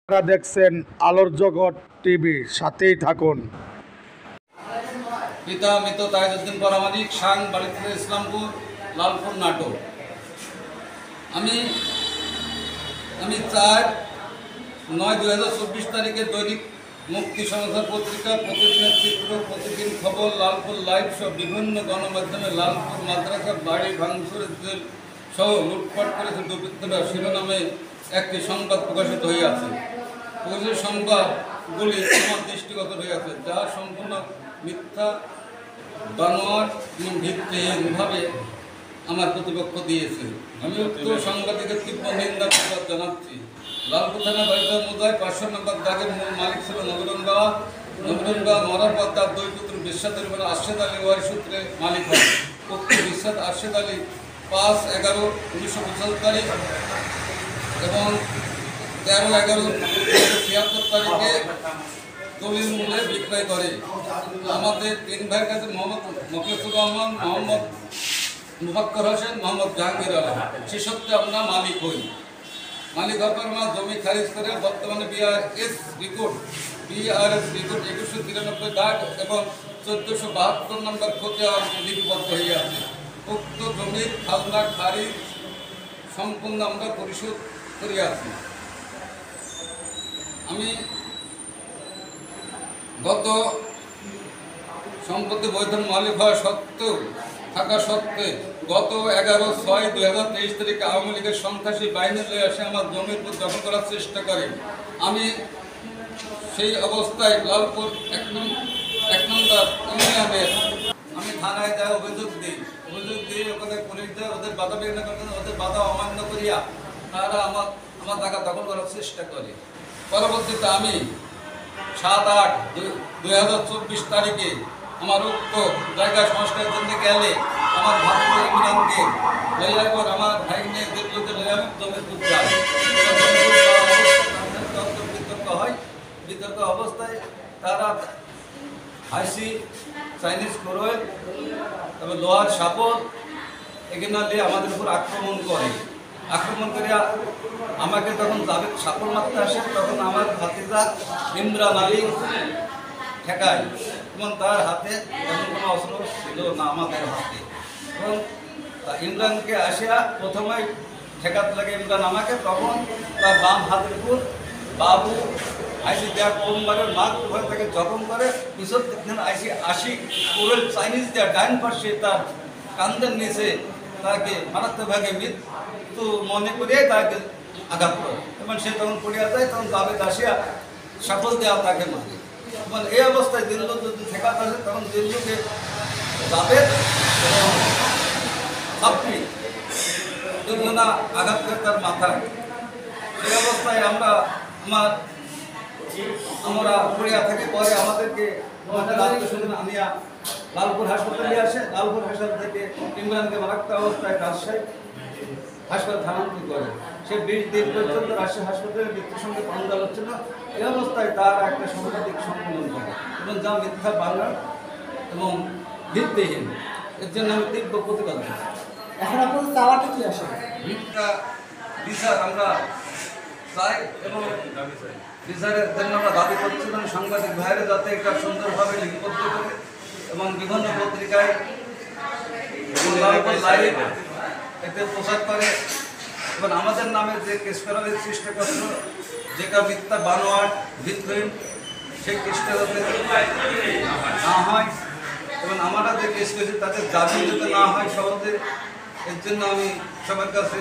আপনারা দেখছেন আলোর জগৎ টিভি, সাথেই থাকুন। পিতা মৃত তাইজউদ্দিন পরামানিক, সাং বাড়িতে ইসলামপুর, লালপুর, নাটোর। আমি 4/9/2024 তারিখে দৈনিক মুক্তি সমাচার পত্রিকা, প্রতিদিনের চিত্র, প্রতিদিন খবর, লালপুর লাইভ সহ বিভিন্ন গণমাধ্যমে লালপুর মাদ্রাসার বাড়ি ভাঙচুরের সহ লুটপাট করেছে দুর্বৃত্তরা শিরোনামে একটি সংবাদ প্রকাশিত হইয়াছে। প্রকাশিত সংবাদগুলি আমার দৃষ্টিগত হইয়াছে, যা সম্পূর্ণ মিথ্যা, বানোয়াট এবং ভিত্তিহীনভাবে আমার প্রতিপক্ষ দিয়েছে। আমি উক্ত সাংবাদিকের তীব্র নিন্দা প্রতিবাদ জানাচ্ছি। লালপুর থানা বাড়িতে মোজায় 500 নম্বর দাগের মূল মালিক ছিল নবীরন বাবা। মরার পর তার দুই পুত্র বিশ্বাস আলী আরশেদ আলী ওয়ারি সূত্রে মালিক হয়। উক্ত বিশ্বাস আরশেদ আলী 5/11/1975 তারিখ এবং 13/11/1976 তারিখে দলিল মূল্যে বিক্রয় করে। আমাদের 3 ভাইয়ের কাছে মোহাম্মদ মকিবুর রহমান, মোহাম্মদ মুফাক্কর হোসেন, মোহাম্মদ জাহাঙ্গীর আলম, সে সত্ত্বে আমরা মালিক হই। মালিক হওয়ার পর আমরা জমি খারিজ করে বর্তমানে বিআরএস রেকর্ড 2193 দাগ এবং 1472 নম্বর খতিয়ান লিপিবদ্ধ হয়ে আছে। উক্ত জমির খাজনা খারিজ সম্পূর্ণ আমরা পরিশোধ করিয়াছি। আমি গত সম্পত্তি বৈধ মালিক হওয়া সত্ত্বেও গত 11/6/2023 তারিখে আওয়ামী লীগের সন্ত্রাসী বাহিনী লয়ে এসে আমার জমির উপর দখল করার চেষ্টা করে। আমি সেই অবস্থায় লালপুর এক নম্বর ইউনিয়নের আমি থানায় যাই অভিযোগ দিই ওখানে পুলিশ দেয়, ওদের বাধা বিঘ্ন করেন, ওদের বাধা অমান্য করিয়া তারা আমার জায়গা দখল করার চেষ্টা করে। পরবর্তীতে আমি 7/8/2024 তারিখে আমার উক্ত জায়গা সংস্কারের জন্য গেলে আমার ভাগ্য ইমরানকে লইয়ার পর আমার ভাইনে দিল্লিতে লইয়া জমির খুব যায়। বিতর্ক হয়। বিতর্ক অবস্থায় তারা হাসি, চাইনিজ করোয়েল, তবে লোহার সাপর এগুলো নিয়ে আমাদের উপর আক্রমণ করে। আক্রমণ করিয়া আমাকে যখন জাবেদ সাপর মারতে আসে, তখন আমার ভাতিজা ইমরান আলী ঠেকায় এবং তার হাতে তেমন কোনো অস্ত্র ছিল না আমাদের হাতে। এবং ইমরানকে আসিয়া প্রথমে ঠেকাতে লাগে ইমরান আমাকে, তখন তার বাম হাতের উপর বাবু আইসি দেওয়া কোমবারের মার উপর তাকে জখম করে, পিছন দিন আইসি 80 কোরেল চাইনিজ দেওয়া ডাইন পাশে তার কান্দের নিচে তাকে মারাত্মকভাবে মৃত্যু মনে করিয়ে তাকে আঘাত করে এবং সে তখন পড়িয়া যায়। তখন জাবেদ আসিয়া সাফল দেওয়া তাকে মারে এবং এই অবস্থায় দিল্লু যদি ঠেকাতে আসে, তখন দিল্লুকে জাবেদ এবং আপনি দুজনা আঘাত করে তার মাথায়। সেই অবস্থায় আমরা পড়িয়া থাকি। পরে আমাদেরকে আত্মীয়স্বজন আনিয়া লালপুর হাসপাতালে আসে। লালপুর হাসপাতাল থেকে ইমরানকে মারাত্মক অবস্থায় রাজশাহী হাসপাতাল স্থানান্তরিত করে। সে 20 দিন পর্যন্ত রাজশাহী হাসপাতালে মৃত্যুর সঙ্গে পাঞ্জাল হচ্ছিল। এই অবস্থায় তারা একটা সাংবাদিক সম্মেলন করে এবং যা মিথ্যা বাংলা এবং ভিত্তিহীন, এর জন্য আমি তীব্র প্রতিবাদ করি। এখন আপনাদের চাওয়াটা কি আসে? বিচার আমরা চাই এবং বিচারের জন্য আমরা দাবি করছিলাম সাংবাদিক ভাইয়েরা যাতে এটা সুন্দরভাবে লিপিবদ্ধ করে এবং বিভিন্ন পত্রিকায় এতে প্রচার করে এবং আমাদের নামে যে কেস করার চেষ্টা করছিল, যেটা মিথ্যা, বানোয়াট, ভিত্তিহীন, সেই কেসটা যাতে না হয় এবং আমরা যে কেস করেছি তাদের জামিন যাতে না হয় সহজে, এর জন্য আমি সবার কাছে